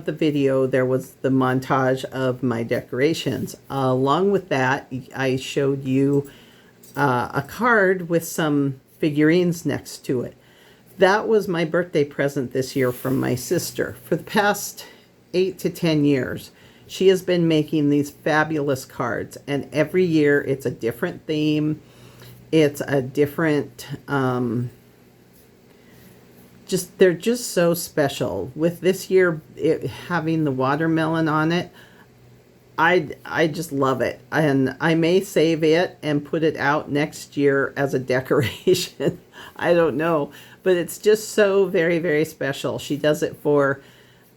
the video, there was the montage of my decorations. Along with that, I showed you a card with some figurines next to it. That was my birthday present this year from my sister. For the past 8 to 10 years, she has been making these fabulous cards, and every year it's a different theme. It's a different, they're just so special. With this year having the watermelon on it, I just love it. And I may save it and put it out next year as a decoration. I don't know. But it's just so very, very special. She does it for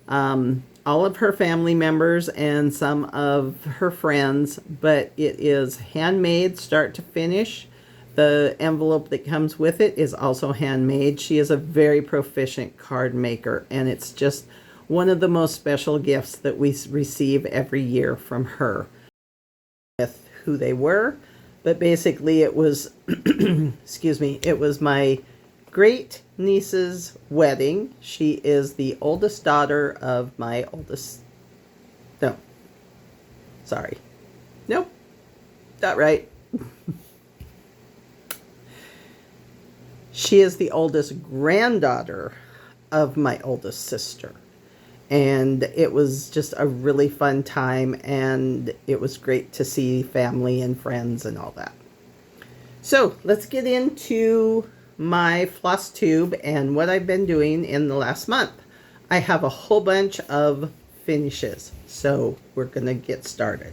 all of her family members and some of her friends. But it is handmade start to finish. The envelope that comes with it is also handmade. She is a very proficient card maker, and it's just one of the most special gifts that we receive every year from her. With who they were, but basically it was, excuse me, it was my great niece's wedding. She is the oldest daughter of my oldest, no, sorry, nope, not right. She is the oldest granddaughter of my oldest sister. And it was just a really fun time, and it was great to see family and friends and all that. So let's get into my Flosstube and what I've been doing in the last month. I have a whole bunch of finishes, so we're going to get started.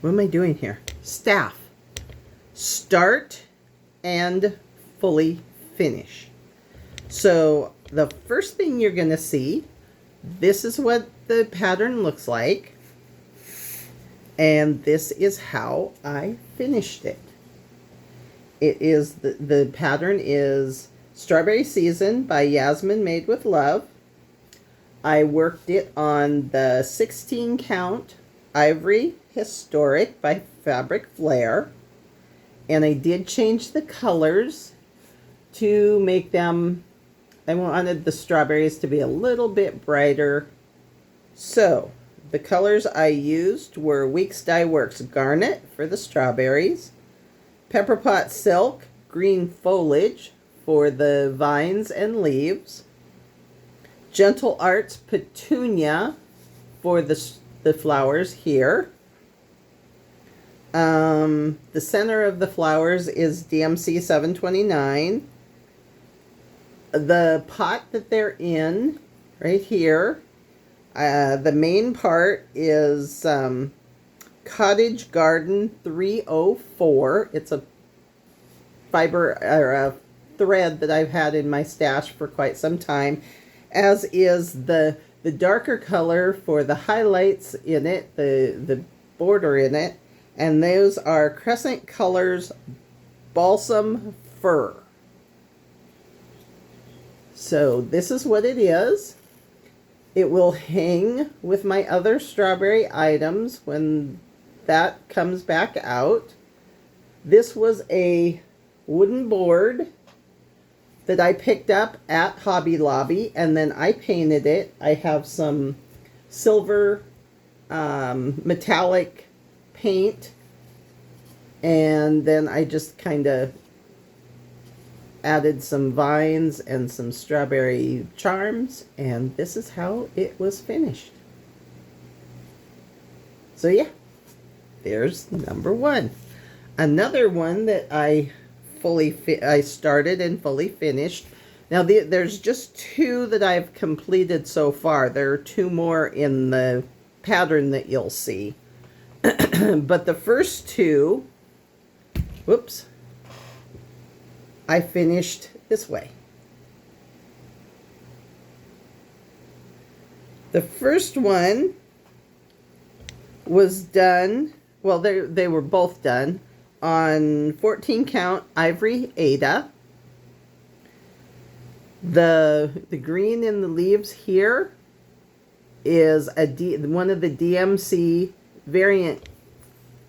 What am I doing here? Staff. Start and fully finish. So the first thing you're going to see, this is what the pattern looks like. And this is how I finished it. It is, the pattern is Strawberry Season by Yasmin Made with Love. I worked it on the 16 count Ivory Historic by Fabric Flair. And I did change the colors to make them, I wanted the strawberries to be a little bit brighter. So the colors I used were Weeks Dye Works Garnet for the strawberries, Pepper Pot Silk Green Foliage for the vines and leaves, Gentle Arts Petunia for the flowers here. The center of the flowers is DMC 729. The pot that they're in, right here, the main part is Cottage Garden 304. It's a fiber or a thread that I've had in my stash for quite some time, as is the darker color for the highlights in it, the border in it. And those are Crescent Colors Balsam Fir. So this is what it is. It will hang with my other strawberry items when that comes back out. This was a wooden board that I picked up at Hobby Lobby, and then I painted it. I have some silver metallic paint, and then I just kind of added some vines and some strawberry charms, and this is how it was finished. So yeah, there's number one. Another one that I started and fully finished. Now there's just two that I've completed so far. There are two more in the pattern that you'll see. But the first two, whoops, I finished this way. The first one was done, well, they were both done on 14 count Ivory Ada. The green in the leaves here is one of the DMC variant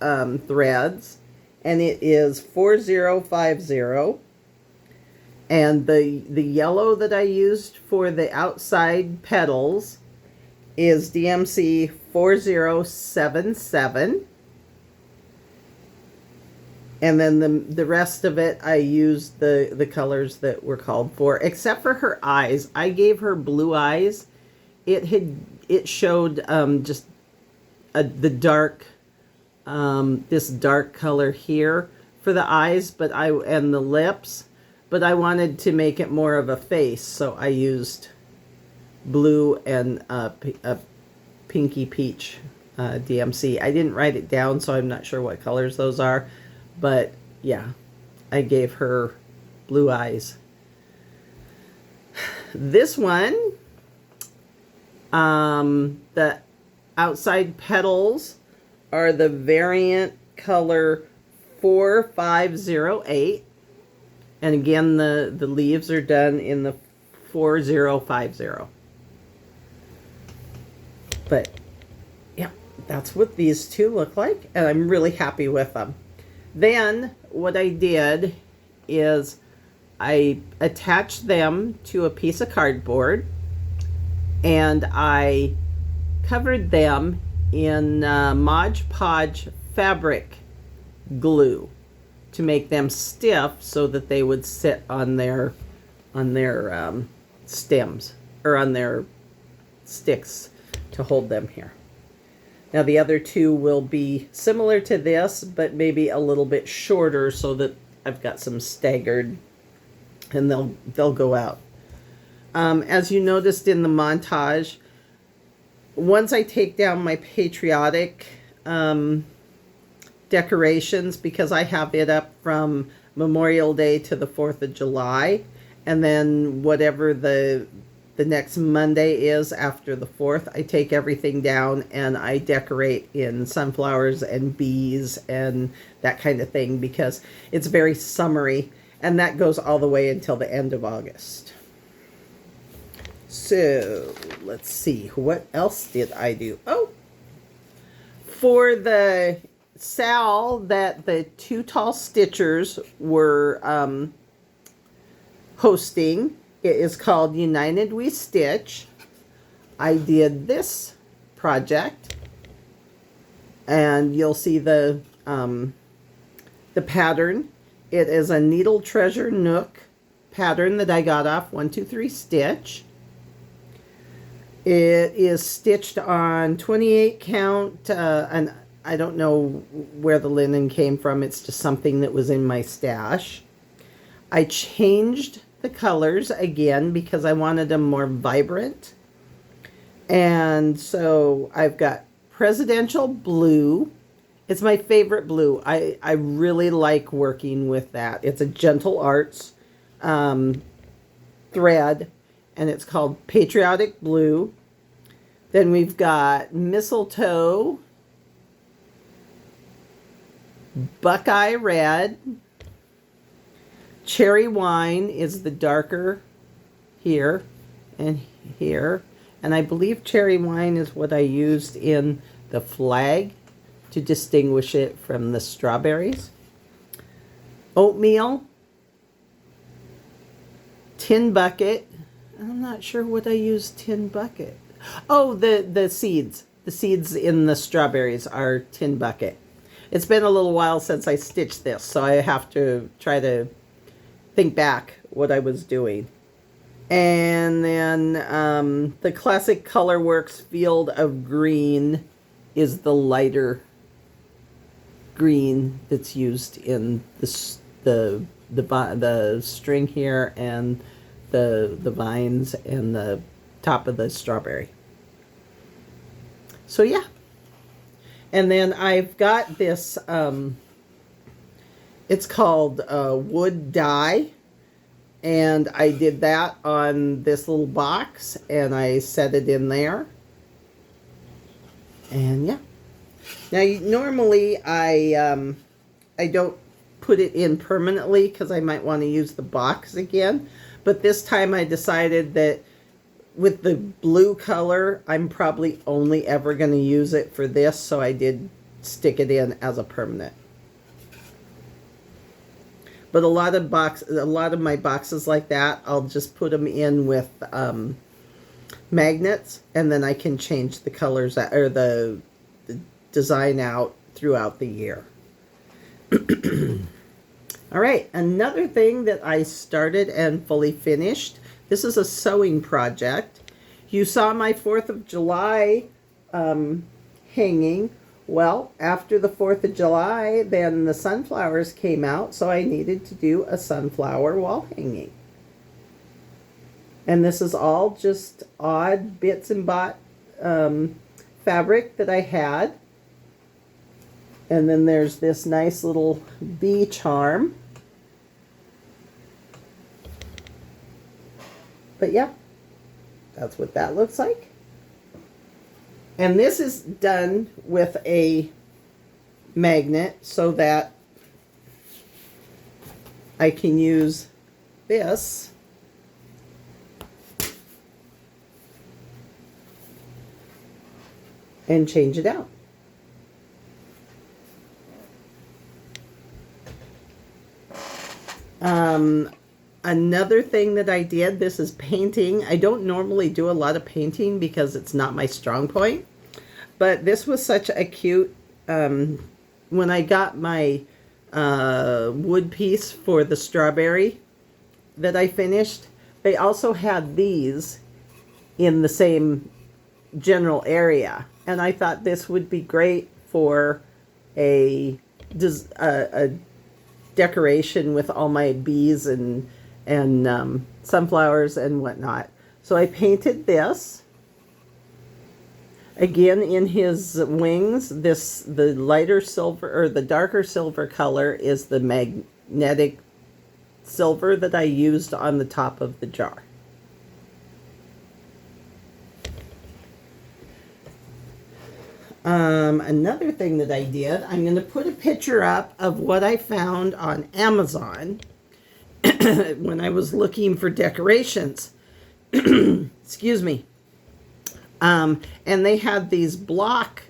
threads, and it is 4050. And the yellow that I used for the outside petals is DMC 4077. And then the rest of it, I used the colors that were called for, except for her eyes. I gave her blue eyes. It showed just the dark, this dark color here for the eyes, and the lips. But I wanted to make it more of a face, so I used blue and a pinky peach DMC. I didn't write it down, so I'm not sure what colors those are. But yeah, I gave her blue eyes. This one, the outside petals are the variant color 4508. And again, the leaves are done in the 4050. But yeah, that's what these two look like. And I'm really happy with them. Then what I did is I attached them to a piece of cardboard and I covered them in Mod Podge fabric glue to make them stiff so that they would sit on their stems, or on their sticks to hold them here. Now the other two will be similar to this, but maybe a little bit shorter so that I've got some staggered, and they'll go out. As you noticed in the montage, once I take down my Patriotic decorations, because I have it up from Memorial Day to the 4th of July, and then whatever the next Monday is after the 4th, I take everything down and I decorate in sunflowers and bees and that kind of thing, because it's very summery, and that goes all the way until the end of August. So let's see, what else did I do? Oh, for the Sal that the Two Tall Stitchers were hosting, it is called United We Stitch. I did this project, and you'll see the pattern. It is a Needle Treasure Nook pattern that I got off 123 Stitch. It is stitched on 28 count, and I don't know where the linen came from. It's just something that was in my stash. I changed the colors again because I wanted them more vibrant. And so I've got Presidential Blue. It's my favorite blue. I really like working with that. It's a Gentle Arts thread, and it's called Patriotic Blue. Then we've got Mistletoe, Buckeye Red, Cherry Wine is the darker here and here. And I believe Cherry Wine is what I used in the flag to distinguish it from the strawberries. Oatmeal, Tin Bucket. I'm not sure what I used Tin Bucket. Oh, the seeds. The seeds in the strawberries are Tin Bucket. It's been a little while since I stitched this, so I have to try to think back what I was doing. And then the Classic Colorworks Field of Green is the lighter green that's used in the string here and the vines and the top of the strawberry. So yeah. And then I've got this, it's called Wood Dye. And I did that on this little box, and I set it in there. And yeah. Now, normally I don't put it in permanently because I might want to use the box again. But this time I decided that with the blue color, I'm probably only ever going to use it for this, so I did stick it in as a permanent. But a lot of my boxes like that, I'll just put them in with magnets, and then I can change the colors or the design out throughout the year. All right, another thing that I started and fully finished. This is a sewing project. You saw my 4th of July hanging. Well, after the 4th of July, then the sunflowers came out, so I needed to do a sunflower wall hanging. And this is all just odd bits and bought fabric that I had. And then there's this nice little bee charm. But yeah, that's what that looks like. And this is done with a magnet so that I can use this and change it out. Another thing that I did, this is painting. I don't normally do a lot of painting because it's not my strong point. But this was such a cute, when I got my wood piece for the strawberry that I finished, they also had these in the same general area. And I thought this would be great for a decoration with all my bees and sunflowers and whatnot. So I painted this. Again, in his wings, the lighter silver or the darker silver color is the magnetic silver that I used on the top of the jar. Another thing that I did, I'm going to put a picture up of what I found on Amazon when I was looking for decorations. Excuse me. And they had these block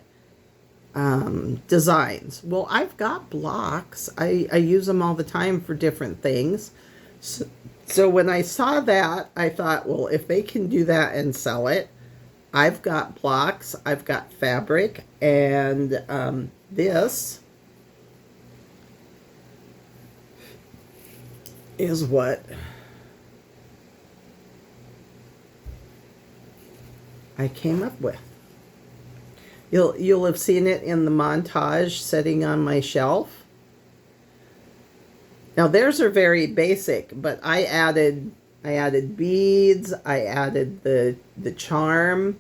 designs. Well, I've got blocks. I use them all the time for different things. So when I saw that, I thought, well, if they can do that and sell it, I've got blocks, I've got fabric, and this is what I came up with. You'll have seen it in the montage sitting on my shelf. Now theirs are very basic, but I added beads, I added the charm,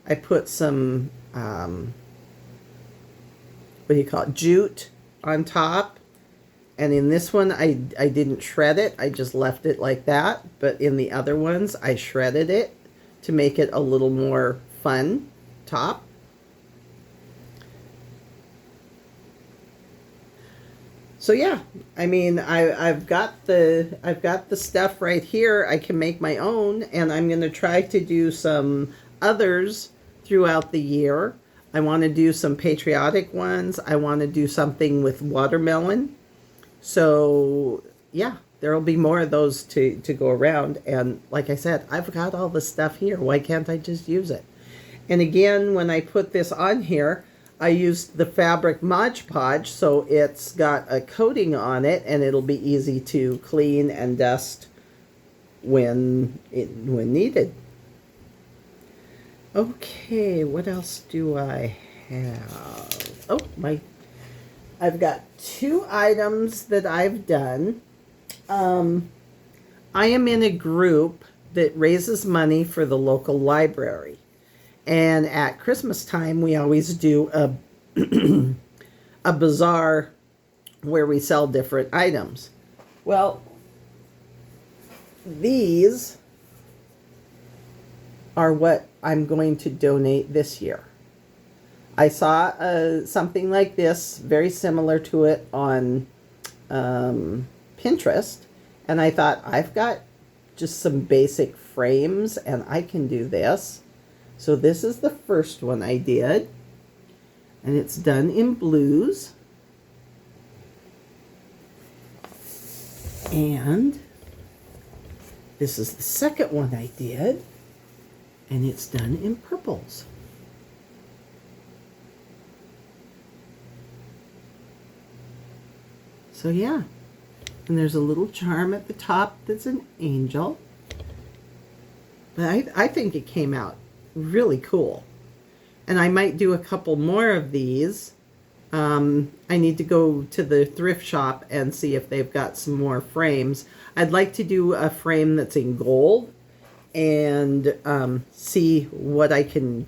I put some what do you call it, jute on top. And in this one, I didn't shred it. I just left it like that. But in the other ones, I shredded it to make it a little more fun top. So yeah, I mean, I've got the stuff right here. I can make my own, and I'm going to try to do some others throughout the year. I want to do some patriotic ones. I want to do something with watermelon. So yeah, there will be more of those to go around. And like I said, I've got all the stuff here. Why can't I just use it? And again, when I put this on here, I used the fabric Mod Podge, so it's got a coating on it, and it'll be easy to clean and dust when needed. Okay, what else do I have? Oh, I've got 2 items that I've done. I am in a group that raises money for the local library. And at Christmas time, we always do a bazaar where we sell different items. Well, these are what I'm going to donate this year. I saw something like this, very similar to it on Pinterest, and I thought, I've got just some basic frames, and I can do this. So this is the first one I did, and it's done in blues. And this is the second one I did, and it's done in purples. So yeah, and there's a little charm at the top that's an angel. But I think it came out really cool. And I might do a couple more of these. I need to go to the thrift shop and see if they've got some more frames. I'd like to do a frame that's in gold and see what I can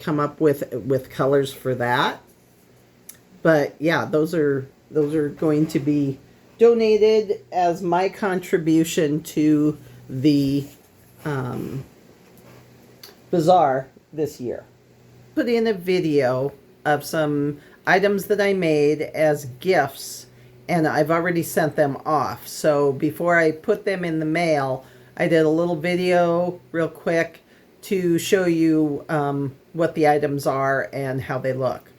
come up with colors for that. But yeah, those are going to be donated as my contribution to the bazaar this year. Put in a video of some items that I made as gifts, and I've already sent them off. So before I put them in the mail, I did a little video real quick to show you what the items are and how they look.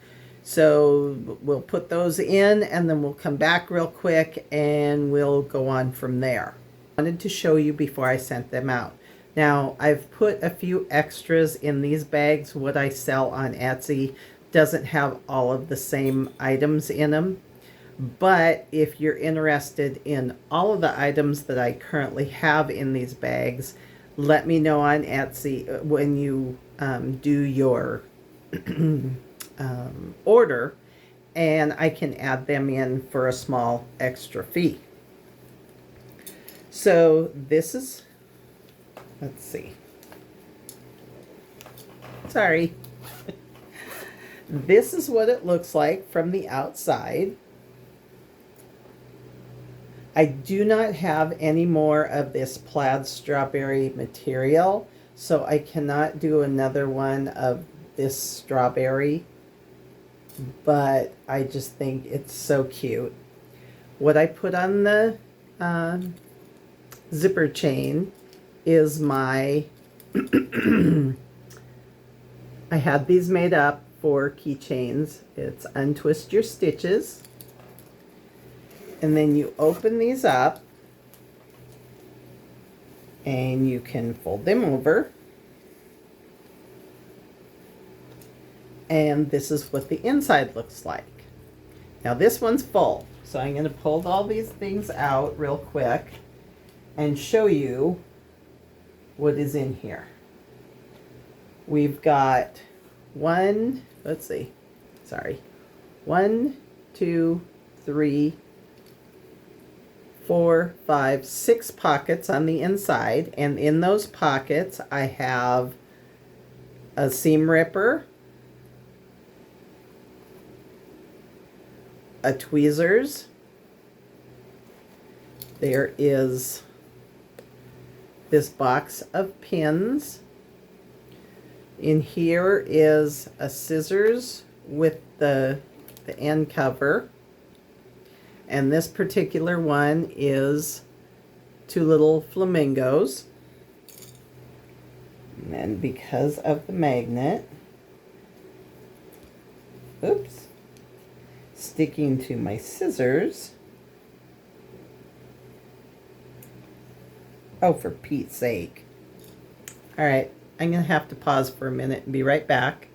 So we'll put those in, and then we'll come back real quick and we'll go on from there. I wanted to show you before I sent them out. Now, I've put a few extras in these bags. What I sell on Etsy doesn't have all of the same items in them. But if you're interested in all of the items that I currently have in these bags, let me know on Etsy when you do your order, and I can add them in for a small extra fee. So this is, let's see. Sorry. This is what it looks like from the outside. I do not have any more of this plaid strawberry material, so I cannot do another one of this strawberry, but I just think it's so cute. What I put on the zipper chain is my I had these made up for keychains. It's untwist your stitches, and then you open these up and you can fold them over, and this is what the inside looks like. Now this one's full, so I'm going to pull all these things out real quick and show you what is in here. We've got one, let's see, sorry, 1, 2, 3, 4, 5, 6 pockets on the inside, and in those pockets I have a seam ripper, a tweezers, there is this box of pins. In here is a scissors with the end cover, and this particular one is 2 little flamingos. And then because of the magnet, oops, sticking to my scissors. Oh, for Pete's sake. All right, I'm going to have to pause for a minute and be right back.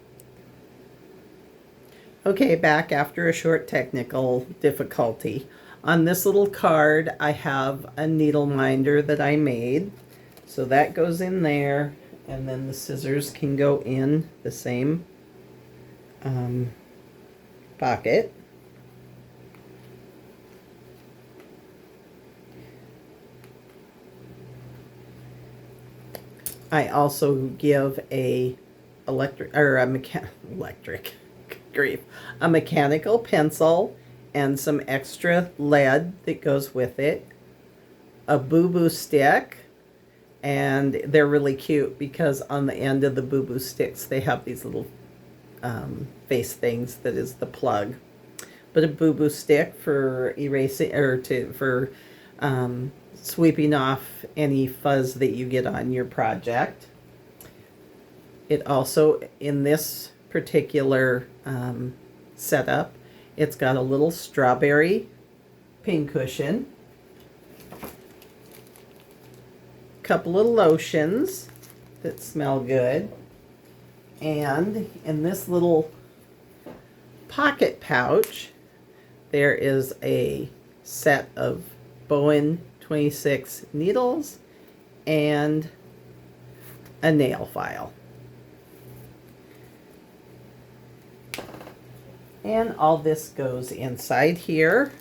Okay, back after a short technical difficulty. On this little card, I have a needle minder that I made. So that goes in there, and then the scissors can go in the same pocket. I also give a mechanical pencil and some extra lead that goes with it, a boo-boo stick, and they're really cute because on the end of the boo-boo sticks they have these little face things that is the plug. But a boo-boo stick for erasing or for sweeping off any fuzz that you get on your project. It also, in this particular setup, it's got a little strawberry pincushion. couple of lotions that smell good. And in this little pocket pouch, there is a set of Bowen 26 needles and a nail file. And all this goes inside here,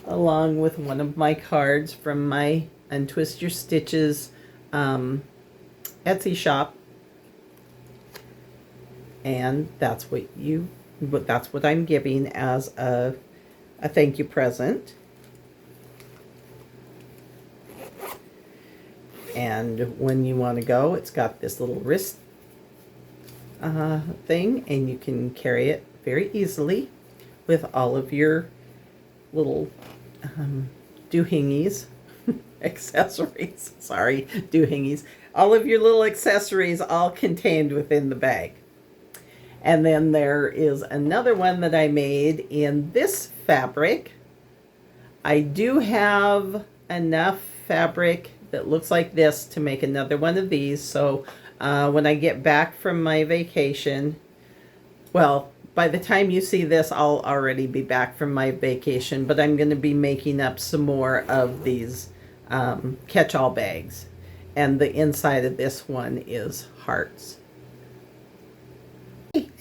along with one of my cards from my Untwist Your Stitches Etsy shop. And that's what I'm giving as a thank you present. And when you want to go, it's got this little wrist thing, and you can carry it very easily with all of your little doohingies, accessories, sorry, doohingies, all of your little accessories all contained within the bag. And then there is another one that I made in this fabric. I do have enough fabric that looks like this to make another one of these. So when I get back from my vacation, well, by the time you see this, I'll already be back from my vacation, but I'm going to be making up some more of these catch-all bags. And the inside of this one is hearts.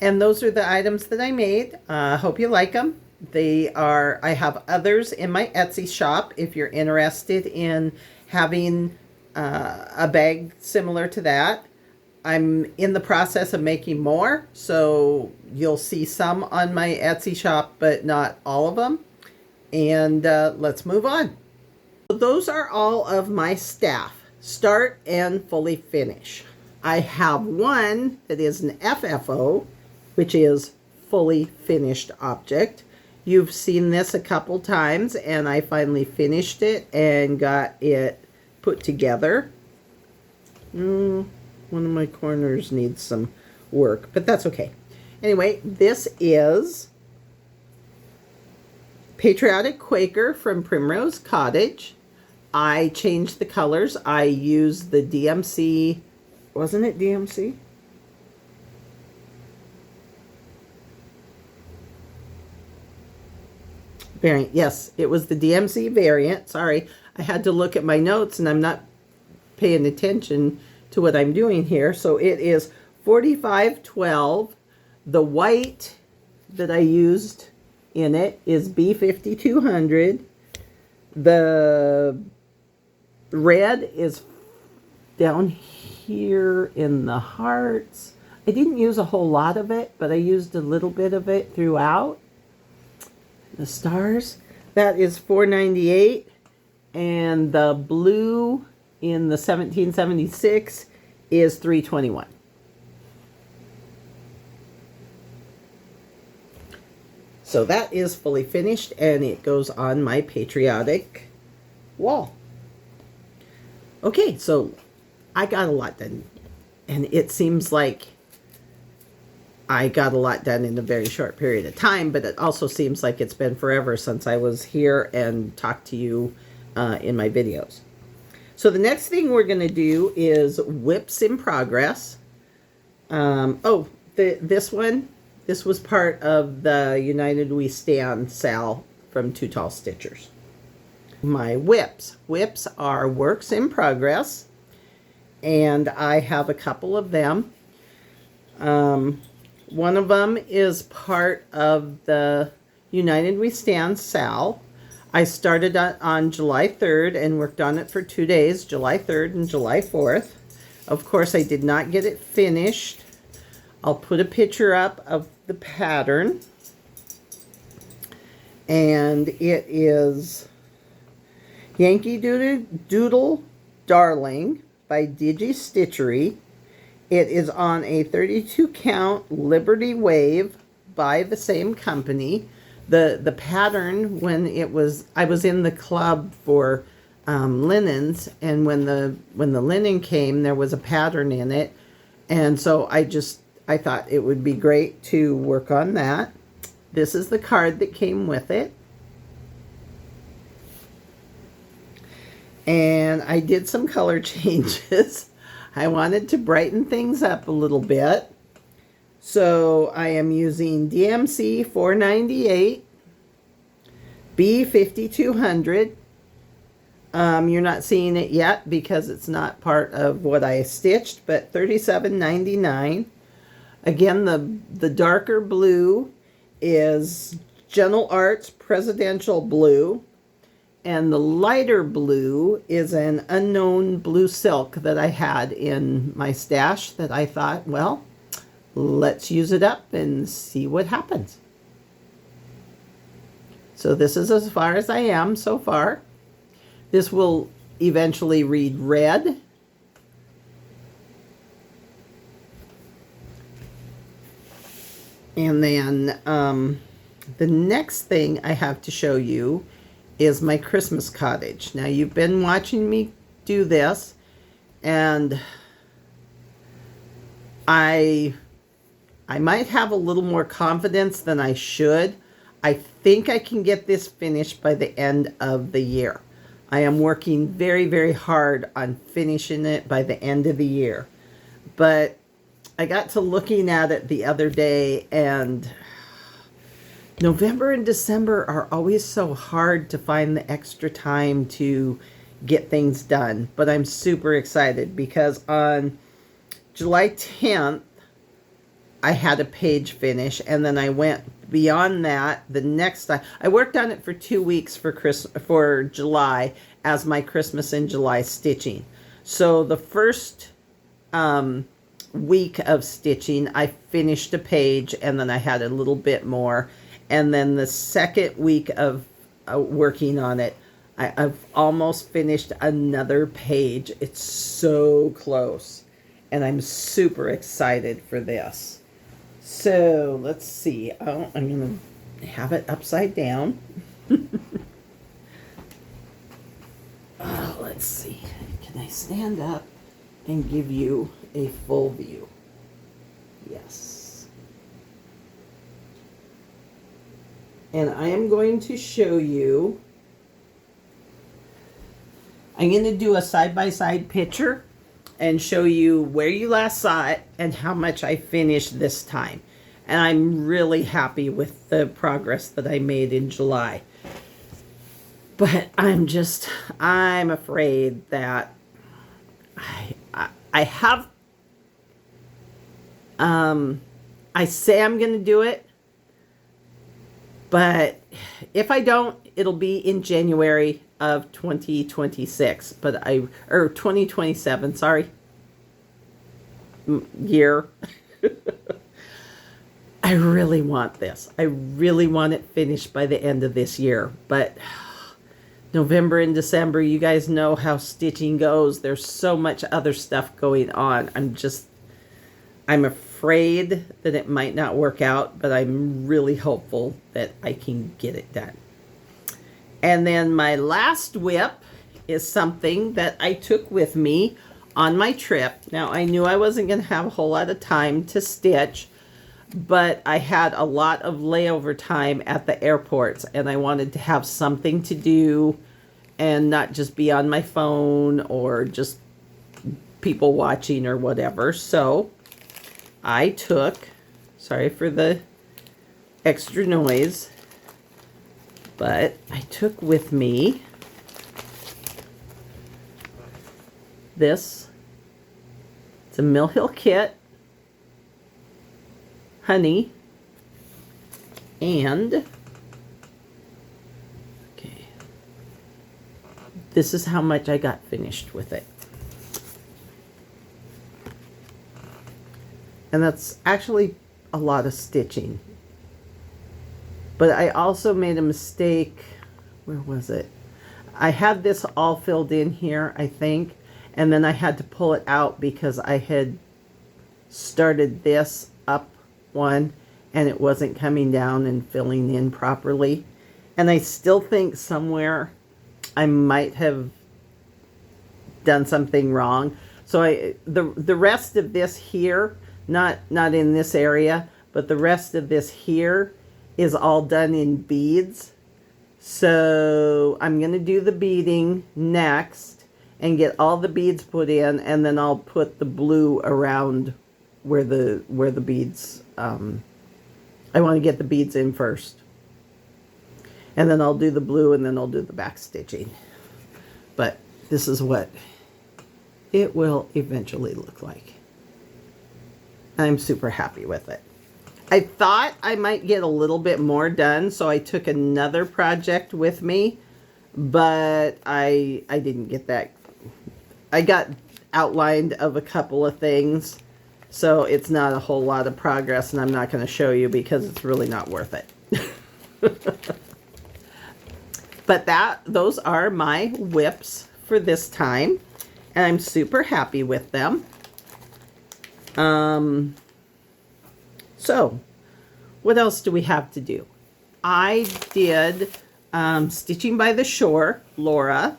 And those are the items that I made. Hope you like them. I have others in my Etsy shop if you're interested in having a bag similar to that. I'm in the process of making more, so you'll see some on my Etsy shop, but not all of them. And let's move on. So those are all of my staff, start and fully finish. I have one that is an FFO, which is fully finished object. You've seen this a couple times, and I finally finished it and got it put together. One of my corners needs some work, but that's okay. Anyway, this is Patriotic Quaker from Primrose Cottage. I changed the colors. I used the DMC, wasn't it DMC? Variant. Yes, it was the DMC variant. Sorry, I had to look at my notes and I'm not paying attention to what I'm doing here. So it is 4512. The white that I used in it is B5200. The red is down here in the hearts. I didn't use a whole lot of it, but I used a little bit of it throughout. The stars, that is $4.98, and the blue in the 1776 is $3.21. So that is fully finished, and it goes on my Patriotic wall. Okay, so I got a lot done, and it seems like I got a lot done in a very short period of time, but it also seems like it's been forever since I was here and talked to you in my videos. So the next thing we're going to do is whips in progress. This was part of the United We Stand Sal from Too Tall Stitchers. My whips. Whips are works in progress, and I have a couple of them. One of them is part of the United We Stand Sal. I started on July 3rd and worked on it for 2 days, July 3rd and July 4th. Of course, I did not get it finished. I'll put a picture up of the pattern. And it is Yankee Doodle Darling by Digi Stitchery. It is on a 32 count Liberty Wave by the same company. The pattern, when I was in the club for linens, and when the linen came, there was a pattern in it, and so I thought it would be great to work on that. This is the card that came with it. And I did some color changes. I wanted to brighten things up a little bit. So I am using DMC 498, B5200. You're not seeing it yet because it's not part of what I stitched, but $37.99. Again, the darker blue is Gentle Arts Presidential Blue, and the lighter blue is an unknown blue silk that I had in my stash that I thought, well, let's use it up and see what happens. So this is as far as I am so far. This will eventually read red. And then the next thing I have to show you is my Christmas cottage. Now you've been watching me do this, and I might have a little more confidence than I should. I think I can get this finished by the end of the year. I am working very, very hard on finishing it by the end of the year. But I got to looking at it the other day, and November and December are always so hard to find the extra time to get things done. But I'm super excited because on July 10th, I had a page finish, and then I went beyond that the next time. I worked on it for 2 weeks for July as my Christmas in July stitching. So the first week of stitching, I finished a page, and then I had a little bit more. And then the second week of working on it, I've almost finished another page. It's so close, and I'm super excited for this. So let's see. Oh, I'm going to have it upside down. Let's see. Can I stand up and give you a full view? Yes. And I am going to show you. I'm going to do a side-by-side picture and show you where you last saw it and how much I finished this time. And I'm really happy with the progress that I made in July. But I'm afraid that I have, I say I'm going to do it, but if I don't, it'll be in January of 2026, or 2027, sorry, year. I really want this. I really want it finished by the end of this year, but November and December, you guys know how stitching goes. There's so much other stuff going on. I'm afraid that it might not work out, but I'm really hopeful that I can get it done. And then my last whip is something that I took with me on my trip. Now, I knew I wasn't going to have a whole lot of time to stitch, but I had a lot of layover time at the airports, and I wanted to have something to do and not just be on my phone or just people watching or whatever. So I took, sorry for the extra noise, but I took with me this. It's a Mill Hill kit, honey, and okay, this is how much I got finished with it. And that's actually a lot of stitching. But I also made a mistake. Where was it? I had this all filled in here, I think. And then I had to pull it out because I had started this up one and it wasn't coming down and filling in properly. And I still think somewhere I might have done something wrong. So the rest of this here, not in this area, but the rest of this here is all done in beads. So I'm going to do the beading next. and get all the beads put in, and then I'll put the blue around where the beads, I want to get the beads in first. And then I'll do the blue, and then I'll do the back stitching. But this is what it will eventually look like. I'm super happy with it. I thought I might get a little bit more done, so I took another project with me, but I didn't get that. I got outlined of a couple of things, so it's not a whole lot of progress, and I'm not going to show you because it's really not worth it. But those are my whips for this time, and I'm super happy with them. So, what else do we have to do? I did Stitching by the Shore, Laura.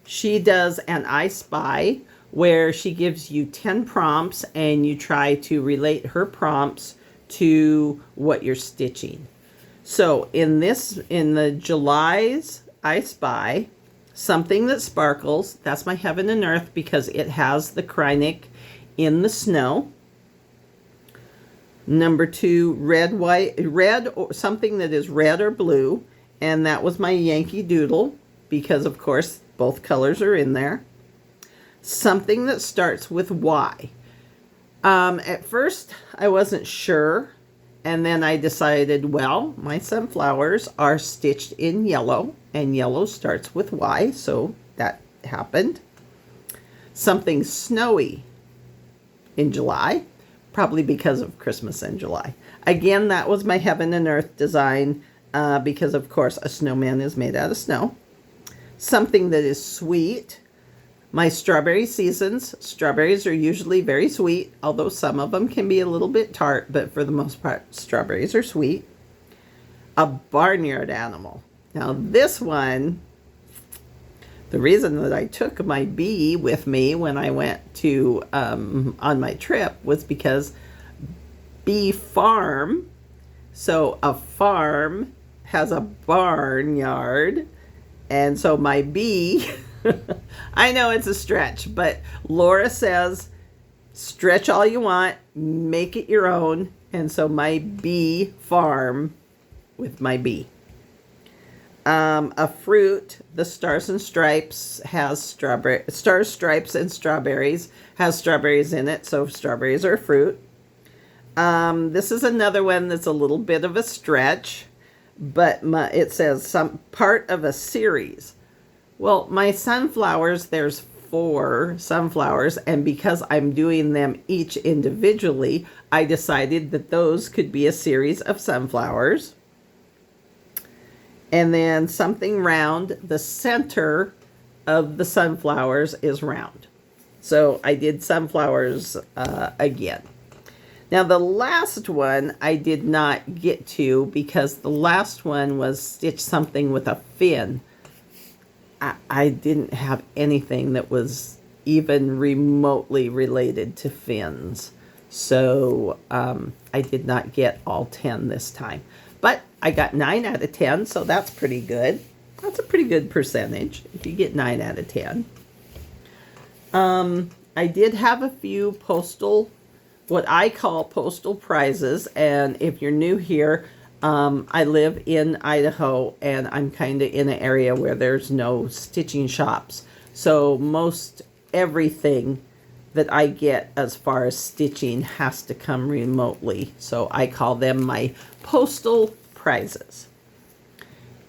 She does an I Spy where she gives you 10 prompts and you try to relate her prompts to what you're stitching. So in the July's I Spy, Something That Sparkles, that's my Heaven and Earth because it has the Krynic in the snow. Number 2, red, or something that is red or blue, and that was my Yankee Doodle because of course both colors are in there. Something that starts with Y. At first I wasn't sure, and then I decided, well, my sunflowers are stitched in yellow, and yellow starts with Y, so that happened. Something snowy in July, probably because of Christmas in July. Again, that was my Heaven and Earth design, because of course a snowman is made out of snow. Something that is sweet. My Strawberry Seasons. Strawberries are usually very sweet, although some of them can be a little bit tart, but for the most part, strawberries are sweet. A Barnyard Animal. Now this one, the reason that I took my bee with me when I went to, on my trip was because bee farm, so a farm has a barnyard, and so my bee, I know it's a stretch, but Laura says, stretch all you want, make it your own, and so my bee farm with my bee. A fruit, the Stars and Stripes has stars, stripes, and strawberries, has strawberries in it, so strawberries are a fruit. This is another one that's a little bit of a stretch, but it says some part of a series. Well, my sunflowers, there's 4 sunflowers, and because I'm doing them each individually, I decided that those could be a series of sunflowers. And then something round, the center of the sunflowers is round. So I did sunflowers again. Now the last one I did not get to because the last one was stitch something with a fin. I didn't have anything that was even remotely related to fins. So I did not get all 10 this time. But I got 9 out of 10, so that's pretty good. That's a pretty good percentage if you get 9 out of 10. I did have a few what I call postal prizes, and if you're new here, I live in Idaho, and I'm kind of in an area where there's no stitching shops. So most everything that I get as far as stitching has to come remotely. So I call them my postal prizes.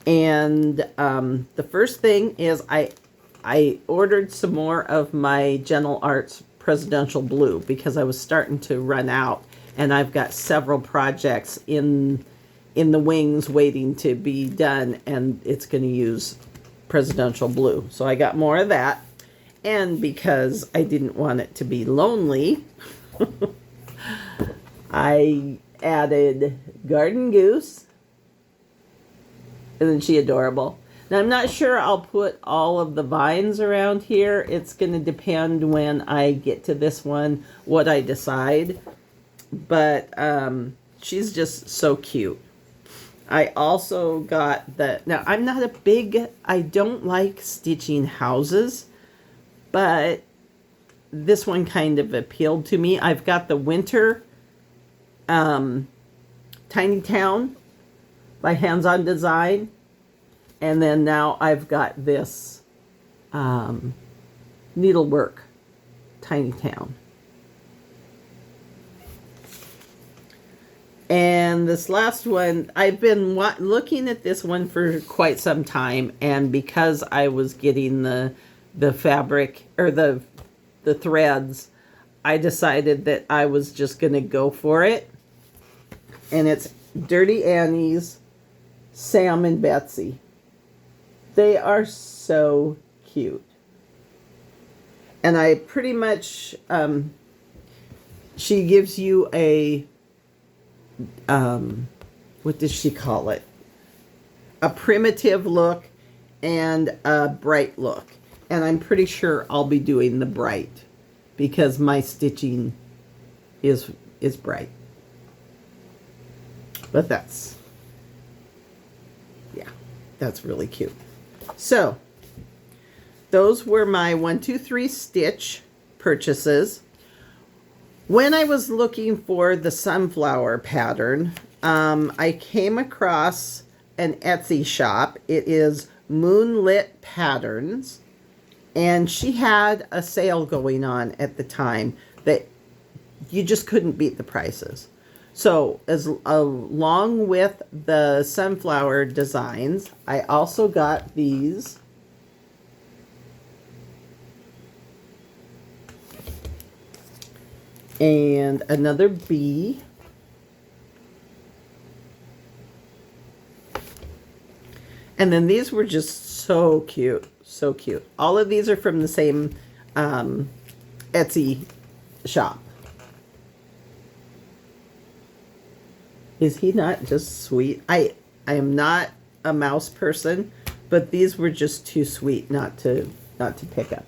And the first thing is I ordered some more of my Gentle Arts Presidential Blue because I was starting to run out, and I've got several projects in the wings waiting to be done, and it's going to use Presidential Blue. So I got more of that. And because I didn't want it to be lonely, I added Garden Goose. Isn't she adorable? Now, I'm not sure I'll put all of the vines around here. It's going to depend when I get to this one, what I decide. But she's just so cute. I also got now I'm not I don't like stitching houses, but this one kind of appealed to me. I've got the winter Tiny Town by Hands On Design, and then now I've got this needlework Tiny Town. And this last one, I've been looking at this one for quite some time, and because I was getting the fabric or the threads, I decided that I was just going to go for it. And it's Dirty Annie's Sam and Betsy. They are so cute. And I pretty much, she gives you a, what does she call it? A primitive look and a bright look. And I'm pretty sure I'll be doing the bright because my stitching is bright. But that's really cute. So those were my 1, 2, 3 stitch purchases. When I was looking for the sunflower pattern, I came across an Etsy shop. It is Moonlit Patterns, and she had a sale going on at the time that you just couldn't beat the prices. So along with the sunflower designs, I also got these and another bee. And then these were just so cute, so cute. All of these are from the same Etsy shop. Is he not just sweet? I am not a mouse person, but these were just too sweet not to pick up.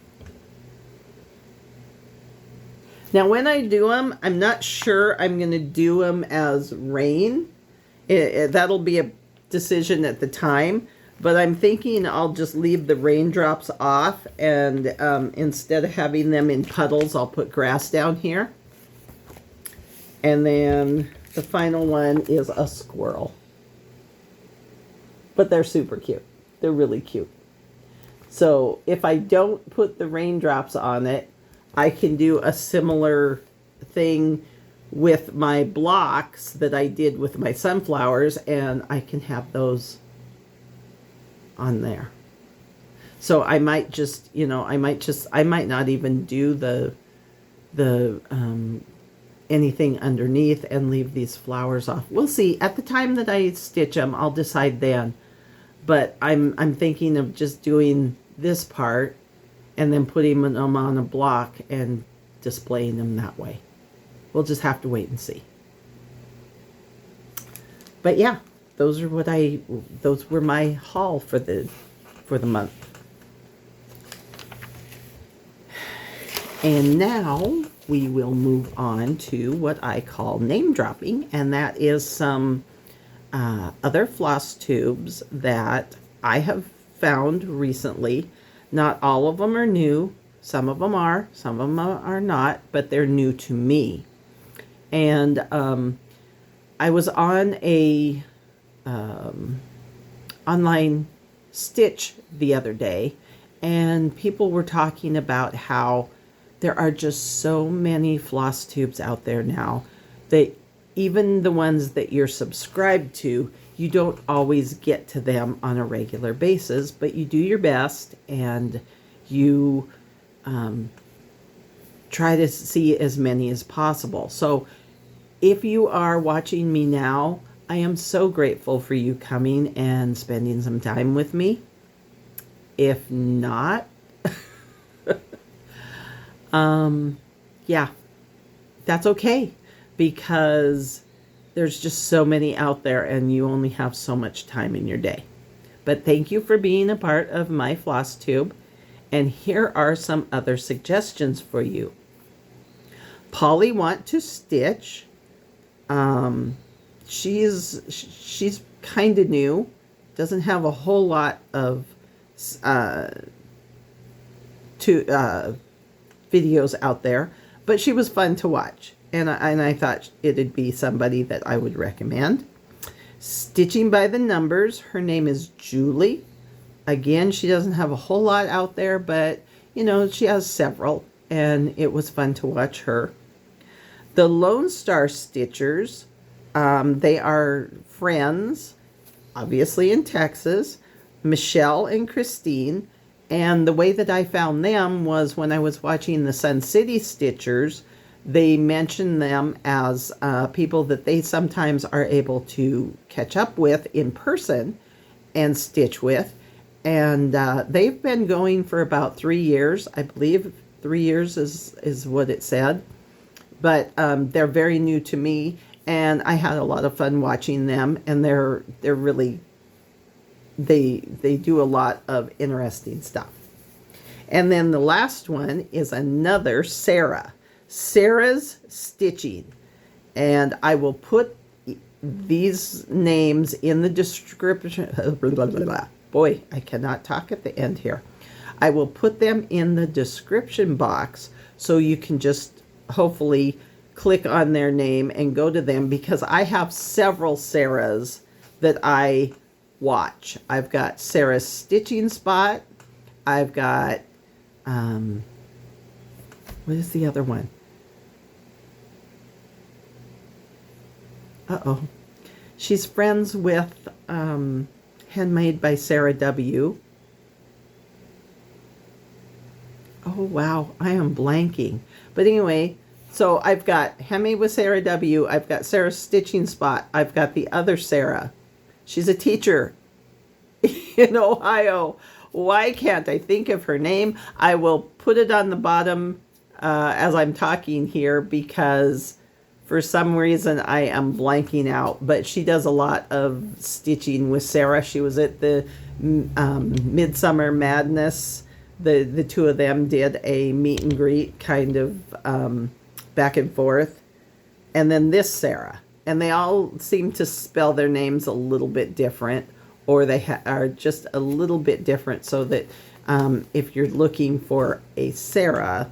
Now, when I do them, I'm not sure I'm going to do them as rain. That'll be a decision at the time, but I'm thinking I'll just leave the raindrops off, and instead of having them in puddles, I'll put grass down here. And then the final one is a squirrel. But they're super cute. They're really cute. So if I don't put the raindrops on it, I can do a similar thing with my blocks that I did with my sunflowers, and I can have those on there. So I might just, I might not even do the anything underneath and leave these flowers off. We'll see. At the time that I stitch them, I'll decide then. But I'm thinking of just doing this part and then putting them on a block and displaying them that way. We'll just have to wait and see. But yeah, those were my haul for the month. And now we will move on to what I call name dropping, and that is some other floss tubes that I have found recently. Not all of them are new. Some of them are, some of them are not, but they're new to me. And I was on a online stitch the other day, and people were talking about how there are just so many floss tubes out there now that even the ones that you're subscribed to, you don't always get to them on a regular basis, but you do your best and you try to see as many as possible. So if you are watching me now, I am so grateful for you coming and spending some time with me. If not, yeah, that's okay, because there's just so many out there and you only have so much time in your day. But thank you for being a part of my floss tube. And here are some other suggestions for you. Polly Want to Stitch. She's kind of new. Doesn't have a whole lot of videos out there, but she was fun to watch, and I thought it'd be somebody that I would recommend. Stitching by the Numbers, her name is Julie. Again, she doesn't have a whole lot out there, but you know, she has several, and it was fun to watch her. The Lone Star Stitchers, they are friends, obviously in Texas, Michelle and Christine. And the way that I found them was when I was watching the Sun City Stitchers, they mentioned them as people that they sometimes are able to catch up with in person and stitch with. And they've been going for about 3 years. I believe 3 years is what it said. But they're very new to me, and I had a lot of fun watching them. And they're really, they do a lot of interesting stuff. And then the last one is another Sarah. Sarah's Stitching. And I will put these names in the description. Boy, I cannot talk at the end here. I will put them in the description box so you can just hopefully click on their name and go to them, because I have several Sarahs that I watch. I've got Sarah's Stitching Spot. I've got, what is the other one? Uh-oh. She's friends with, Handmade by Sarah W. Oh, wow. I am blanking. But anyway, so I've got Handmade with Sarah W. I've got Sarah's Stitching Spot. I've got the other Sarah. She's a teacher in Ohio. Why can't I think of her name? I will put it on the bottom as I'm talking here, because for some reason I am blanking out. But she does a lot of stitching with Sarah. She was at the Midsummer Madness. The two of them did a meet and greet kind of back and forth. And then this Sarah. And they all seem to spell their names a little bit different, or they are just a little bit different, so that if you're looking for a Sarah,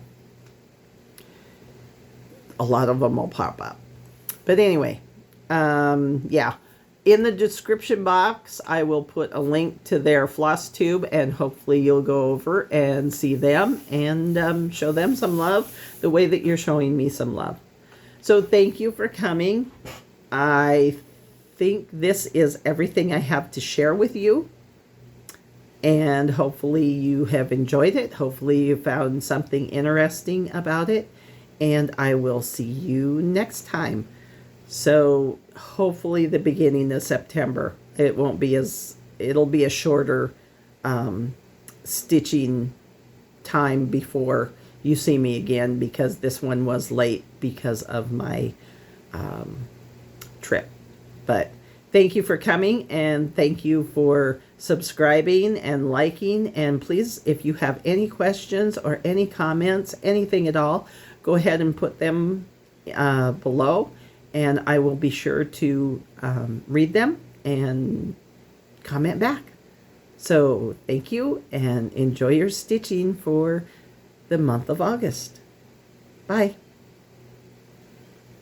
a lot of them will pop up. But anyway, yeah. In the description box, I will put a link to their Flosstube, and hopefully you'll go over and see them and show them some love the way that you're showing me some love. So thank you for coming. I think this is everything I have to share with you. And hopefully you have enjoyed it. Hopefully you found something interesting about it. And I will see you next time. So hopefully the beginning of September. It won't be it'll be a shorter stitching time before you see me again, because this one was late because of my trip. But thank you for coming, and thank you for subscribing and liking. And please, if you have any questions or any comments, anything at all, go ahead and put them below, and I will be sure to read them and comment back. So thank you, and enjoy your stitching for the month of August. Bye.